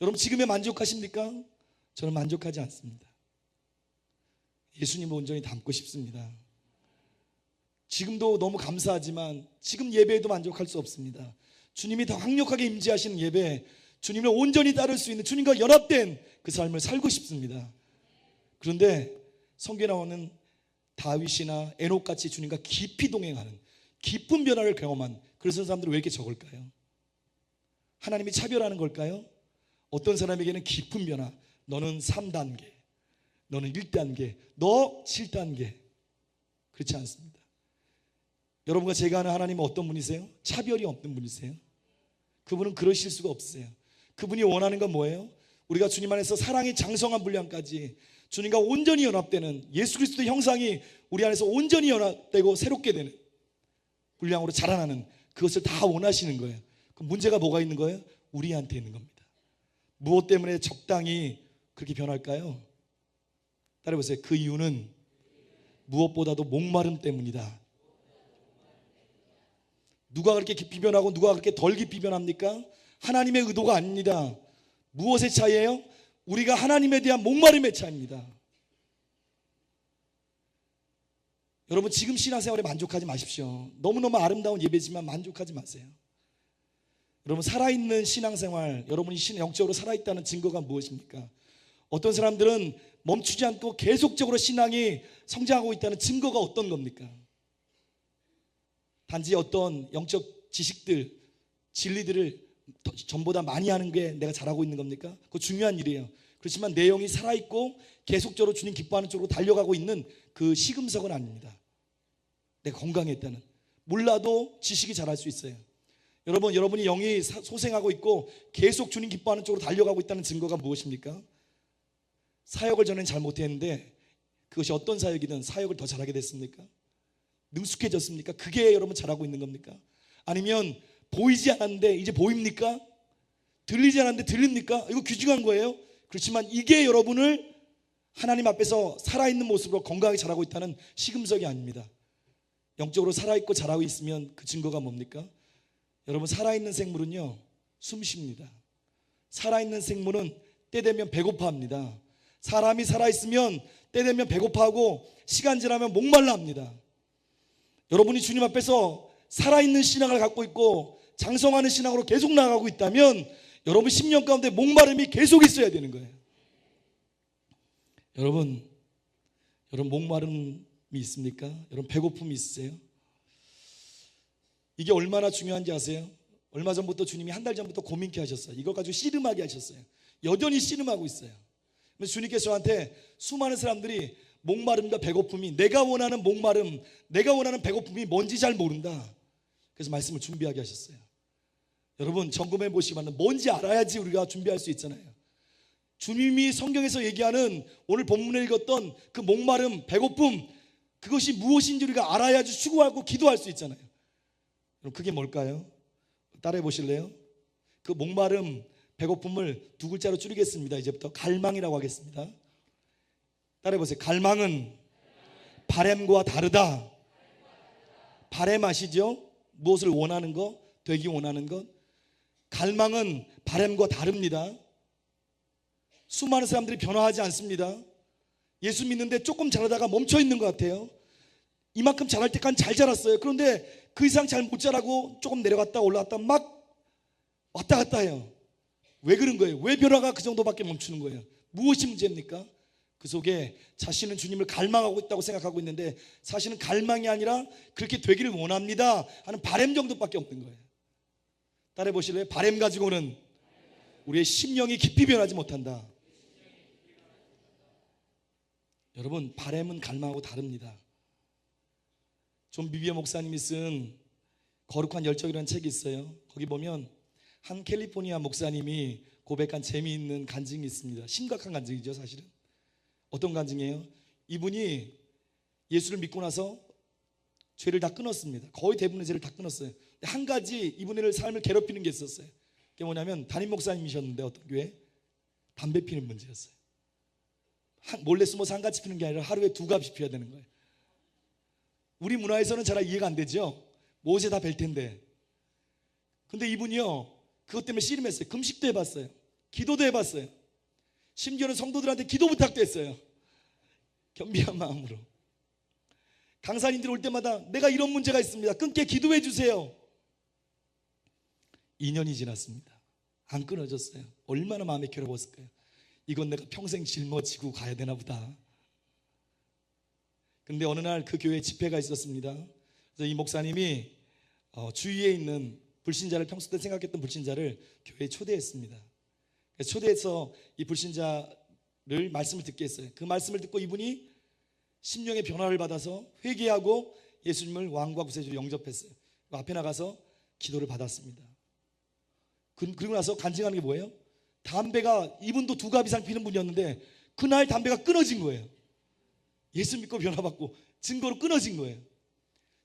여러분 지금에 만족하십니까? 저는 만족하지 않습니다. 예수님을 온전히 닮고 싶습니다. 지금도 너무 감사하지만 지금 예배에도 만족할 수 없습니다. 주님이 더 강력하게 임재하시는 예배, 주님을 온전히 따를 수 있는 주님과 연합된 그 삶을 살고 싶습니다. 그런데 성경에 나오는 다윗이나 에녹같이 주님과 깊이 동행하는 깊은 변화를 경험한 그런 사람들은 왜 이렇게 적을까요? 하나님이 차별하는 걸까요? 어떤 사람에게는 깊은 변화, 너는 3단계, 너는 1단계, 너 7단계. 그렇지 않습니다. 여러분과 제가 아는 하나님은 어떤 분이세요? 차별이 없는 분이세요. 그분은 그러실 수가 없어요. 그분이 원하는 건 뭐예요? 우리가 주님 안에서 사랑의 장성한 분량까지 주님과 온전히 연합되는 예수 그리스도의 형상이 우리 안에서 온전히 연합되고 새롭게 되는 분량으로 자라나는 그것을 다 원하시는 거예요. 그럼 문제가 뭐가 있는 거예요? 우리한테 있는 겁니다. 무엇 때문에 적당히 그렇게 변할까요? 따라해보세요. 그 이유는 무엇보다도 목마름 때문이다. 누가 그렇게 깊이 변하고 누가 그렇게 덜 깊이 변합니까? 하나님의 의도가 아닙니다. 무엇의 차이예요? 우리가 하나님에 대한 목마름의 차이입니다. 여러분 지금 신앙생활에 만족하지 마십시오. 너무너무 아름다운 예배지만 만족하지 마세요. 여러분 살아있는 신앙생활, 여러분이 영적으로 살아있다는 증거가 무엇입니까? 어떤 사람들은 멈추지 않고 계속적으로 신앙이 성장하고 있다는 증거가 어떤 겁니까? 단지 어떤 영적 지식들, 진리들을 전보다 많이 하는 게 내가 잘하고 있는 겁니까? 그거 중요한 일이에요. 그렇지만 내용이 살아있고 계속적으로 주님 기뻐하는 쪽으로 달려가고 있는 그 시금석은 아닙니다. 내가 건강했다는, 몰라도 지식이 잘할 수 있어요. 여러분이 영이 소생하고 있고 계속 주님 기뻐하는 쪽으로 달려가고 있다는 증거가 무엇입니까? 사역을 전에는 잘 못했는데 그것이 어떤 사역이든 사역을 더 잘하게 됐습니까? 능숙해졌습니까? 그게 여러분 잘하고 있는 겁니까? 아니면 보이지 않았는데 이제 보입니까? 들리지 않았는데 들립니까? 이거 귀중한 거예요. 그렇지만 이게 여러분을 하나님 앞에서 살아있는 모습으로 건강하게 자라고 있다는 시금석이 아닙니다. 영적으로 살아있고 자라고 있으면 그 증거가 뭡니까? 여러분 살아있는 생물은요 숨 쉽니다. 살아있는 생물은 때 되면 배고파합니다. 사람이 살아있으면 때 되면 배고파하고 시간 지나면 목말라 합니다. 여러분이 주님 앞에서 살아있는 신앙을 갖고 있고 장성하는 신앙으로 계속 나아가고 있다면 여러분 10년 가운데 목마름이 계속 있어야 되는 거예요. 여러분 목마름이 있습니까? 여러분 배고픔이 있으세요? 이게 얼마나 중요한지 아세요? 얼마 전부터 주님이 한 달 전부터 고민케 하셨어요. 이걸 가지고 씨름하게 하셨어요. 여전히 씨름하고 있어요. 그래서 주님께서 저한테 수많은 사람들이 목마름과 배고픔이, 내가 원하는 목마름, 내가 원하는 배고픔이 뭔지 잘 모른다. 그래서 말씀을 준비하게 하셨어요. 여러분 점검해 보시면 뭔지 알아야지 우리가 준비할 수 있잖아요. 주님이 성경에서 얘기하는 오늘 본문에 읽었던 그 목마름, 배고픔, 그것이 무엇인지 우리가 알아야지 추구하고 기도할 수 있잖아요. 그럼 그게 뭘까요? 따라해 보실래요? 그 목마름, 배고픔을 두 글자로 줄이겠습니다. 이제부터 갈망이라고 하겠습니다. 따라해 보세요. 갈망은 바램과 다르다. 바램 아시죠? 무엇을 원하는 것, 되기 원하는 것. 갈망은 바램과 다릅니다. 수많은 사람들이 변화하지 않습니다. 예수 믿는데 조금 자라다가 멈춰 있는 것 같아요. 이만큼 자랄 때까지 잘 자랐어요. 그런데 그 이상 잘 못 자라고 조금 내려갔다 올라갔다 막 왔다 갔다 해요. 왜 그런 거예요? 왜 변화가 그 정도밖에 멈추는 거예요? 무엇이 문제입니까? 그 속에 자신은 주님을 갈망하고 있다고 생각하고 있는데 사실은 갈망이 아니라 그렇게 되기를 원합니다 하는 바램 정도밖에 없는 거예요. 따라해 보실래요? 바램 가지고는 우리의 심령이 깊이 변하지 못한다. 여러분 바램은 갈망하고 다릅니다. 존 비비어 목사님이 쓴 거룩한 열정이라는 책이 있어요. 거기 보면 한 캘리포니아 목사님이 고백한 재미있는 간증이 있습니다. 심각한 간증이죠 사실은. 어떤 간증이에요? 이분이 예수를 믿고 나서 죄를 다 끊었습니다. 거의 대부분의 죄를 다 끊었어요. 근데 한 가지 이분의 삶을 괴롭히는 게 있었어요. 그게 뭐냐면 담임 목사님이셨는데 어떤 교회? 담배 피는 문제였어요. 몰래 숨어서 한 가지 피는 게 아니라 하루에 2갑씩 피워야 되는 거예요. 우리 문화에서는 잘 이해가 안 되죠. 못에 다 뵐 텐데. 근데 이분이요 그것 때문에 씨름했어요. 금식도 해봤어요. 기도도 해봤어요. 심지어는 성도들한테 기도 부탁도 했어요. 겸비한 마음으로. 강사님들 올 때마다 내가 이런 문제가 있습니다. 끊게 기도해 주세요. 2년이 지났습니다. 안 끊어졌어요. 얼마나 마음이 괴로웠을까요? 이건 내가 평생 짊어지고 가야 되나 보다. 근데 어느 날 그 교회에 집회가 있었습니다. 그래서 이 목사님이 주위에 있는 불신자를, 평소 때 생각했던 불신자를 교회에 초대했습니다. 그래서 초대해서 이 불신자를 말씀을 듣게 했어요. 그 말씀을 듣고 이분이 심령의 변화를 받아서 회개하고 예수님을 왕과 구세주로 영접했어요. 그 앞에 나가서 기도를 받았습니다. 그리고 나서 간증하는 게 뭐예요? 담배가, 이분도 2갑 이상 피는 분이었는데 그날 담배가 끊어진 거예요. 예수 믿고 변화받고 증거로 끊어진 거예요.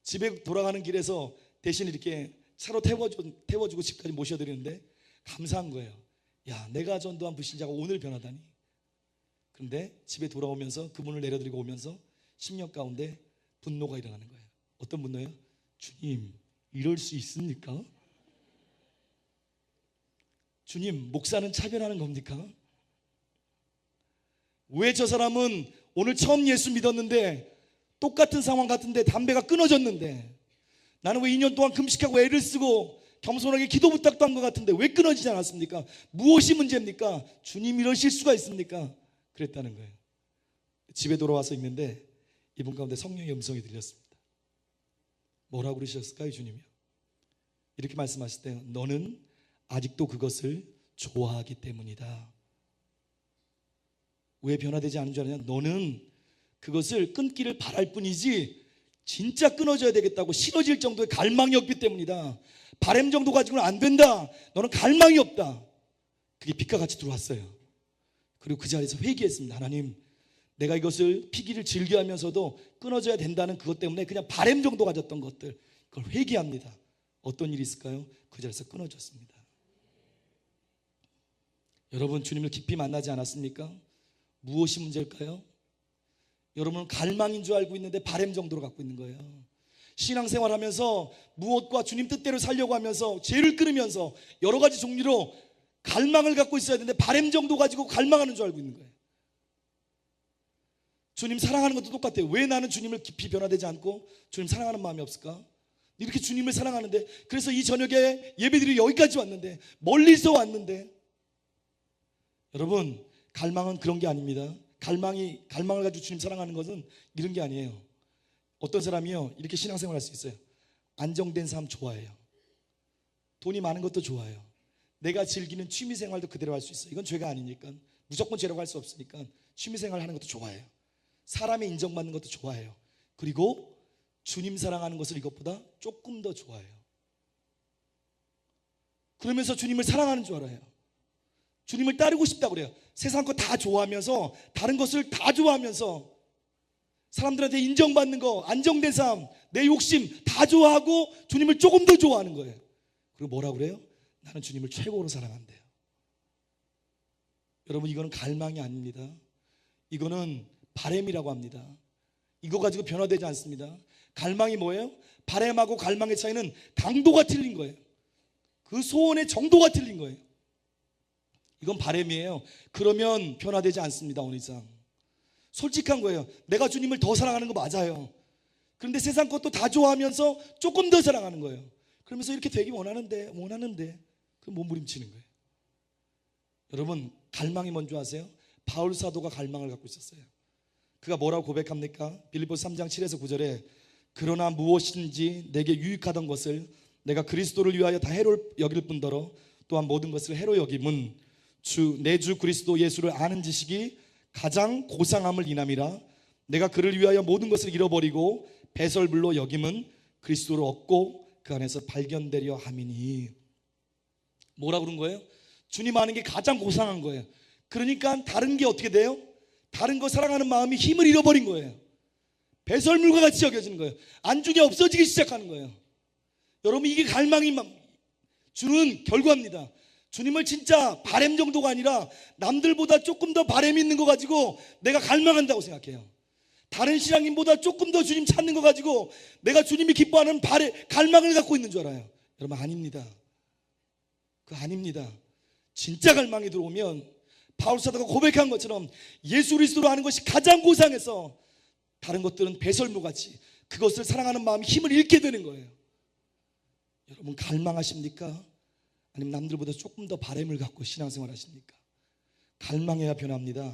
집에 돌아가는 길에서 대신 이렇게 차로 태워주고 집까지 모셔드리는데 감사한 거예요. 야, 내가 전도한 불신자가 오늘 변하다니. 그런데 집에 돌아오면서 그분을 내려드리고 오면서 심령 가운데 분노가 일어나는 거예요. 어떤 분노예요? 주님, 이럴 수 있습니까? 주님, 목사는 차별하는 겁니까? 왜 저 사람은 오늘 처음 예수 믿었는데 똑같은 상황 같은데 담배가 끊어졌는데 나는 왜 2년 동안 금식하고 애를 쓰고 겸손하게 기도 부탁도 한 것 같은데 왜 끊어지지 않았습니까? 무엇이 문제입니까? 주님, 이러실 수가 있습니까? 그랬다는 거예요. 집에 돌아와서 있는데 이분 가운데 성령의 음성이 들렸습니다. 뭐라고 그러셨을까요? 주님이요, 이렇게 말씀하실 때 너는 아직도 그것을 좋아하기 때문이다. 왜 변화되지 않은 줄 아냐? 너는 그것을 끊기를 바랄 뿐이지 진짜 끊어져야 되겠다고 싫어질 정도의 갈망이 없기 때문이다. 바램 정도 가지고는 안 된다. 너는 갈망이 없다. 그게 빛과 같이 들어왔어요. 그리고 그 자리에서 회개했습니다. 하나님, 내가 이것을 피기를 즐겨하면서도 끊어져야 된다는 그것 때문에 그냥 바램 정도 가졌던 것들, 그걸 회개합니다. 어떤 일이 있을까요? 그 자리에서 끊어졌습니다. 여러분, 주님을 깊이 만나지 않았습니까? 무엇이 문제일까요? 여러분은 갈망인 줄 알고 있는데 바램 정도로 갖고 있는 거예요. 신앙생활하면서 무엇과 주님 뜻대로 살려고 하면서 죄를 끊으면서 여러 가지 종류로 갈망을 갖고 있어야 되는데 바램 정도 가지고 갈망하는 줄 알고 있는 거예요. 주님 사랑하는 것도 똑같아요. 왜 나는 주님을 깊이 변화되지 않고 주님 사랑하는 마음이 없을까? 이렇게 주님을 사랑하는데, 그래서 이 저녁에 예배드리 여기까지 왔는데, 멀리서 왔는데, 여러분, 갈망은 그런 게 아닙니다. 갈망을 가지고 주님 사랑하는 것은 이런 게 아니에요. 어떤 사람이요, 이렇게 신앙생활 할 수 있어요. 안정된 삶 좋아해요. 돈이 많은 것도 좋아해요. 내가 즐기는 취미생활도 그대로 할 수 있어요. 이건 죄가 아니니까, 무조건 죄라고 할 수 없으니까 취미생활 하는 것도 좋아해요. 사람의 인정받는 것도 좋아해요. 그리고 주님 사랑하는 것을 이것보다 조금 더 좋아해요. 그러면서 주님을 사랑하는 줄 알아요. 주님을 따르고 싶다고 그래요. 세상 거 다 좋아하면서, 다른 것을 다 좋아하면서, 사람들한테 인정받는 거, 안정된 삶, 내 욕심 다 좋아하고 주님을 조금 더 좋아하는 거예요. 그리고 뭐라고 그래요? 나는 주님을 최고로 사랑한대요. 여러분, 이거는 갈망이 아닙니다. 이거는 바램이라고 합니다. 이거 가지고 변화되지 않습니다. 갈망이 뭐예요? 바램하고 갈망의 차이는 강도가 틀린 거예요. 그 소원의 정도가 틀린 거예요. 이건 바램이에요. 그러면 변화되지 않습니다. 어느 이상 솔직한 거예요. 내가 주님을 더 사랑하는 거 맞아요. 그런데 세상 것도 다 좋아하면서 조금 더 사랑하는 거예요. 그러면서 이렇게 되기 원하는데 그 몸부림치는 거예요. 여러분, 갈망이 뭔지 아세요? 바울 사도가 갈망을 갖고 있었어요. 그가 뭐라고 고백합니까? 빌립보서 3장 7에서 9절에 그러나 무엇인지 내게 유익하던 것을 내가 그리스도를 위하여 다 해로 여길 뿐더러 또한 모든 것을 해로 여김은 내 주 그리스도 예수를 아는 지식이 가장 고상함을 인함이라. 내가 그를 위하여 모든 것을 잃어버리고 배설물로 여김은 그리스도를 얻고 그 안에서 발견되려 함이니. 뭐라 그런 거예요? 주님 아는 게 가장 고상한 거예요. 그러니까 다른 게 어떻게 돼요? 다른 거 사랑하는 마음이 힘을 잃어버린 거예요. 배설물과 같이 여겨지는 거예요. 안중에 없어지기 시작하는 거예요. 여러분, 이게 갈망이 주는 결과입니다. 주님을 진짜 바램 정도가 아니라 남들보다 조금 더 바램 있는 거 가지고 내가 갈망한다고 생각해요. 다른 신앙인보다 조금 더 주님 찾는 거 가지고 내가 주님이 기뻐하는 갈망을 갖고 있는 줄 알아요. 여러분, 아닙니다. 그거 아닙니다. 진짜 갈망이 들어오면 바울 사도가 고백한 것처럼 예수 그리스도로 하는 것이 가장 고상해서 다른 것들은 배설물같이 그것을 사랑하는 마음이 힘을 잃게 되는 거예요. 여러분 갈망하십니까? 아니면 남들보다 조금 더 바램을 갖고 신앙생활 하십니까? 갈망해야 변합니다.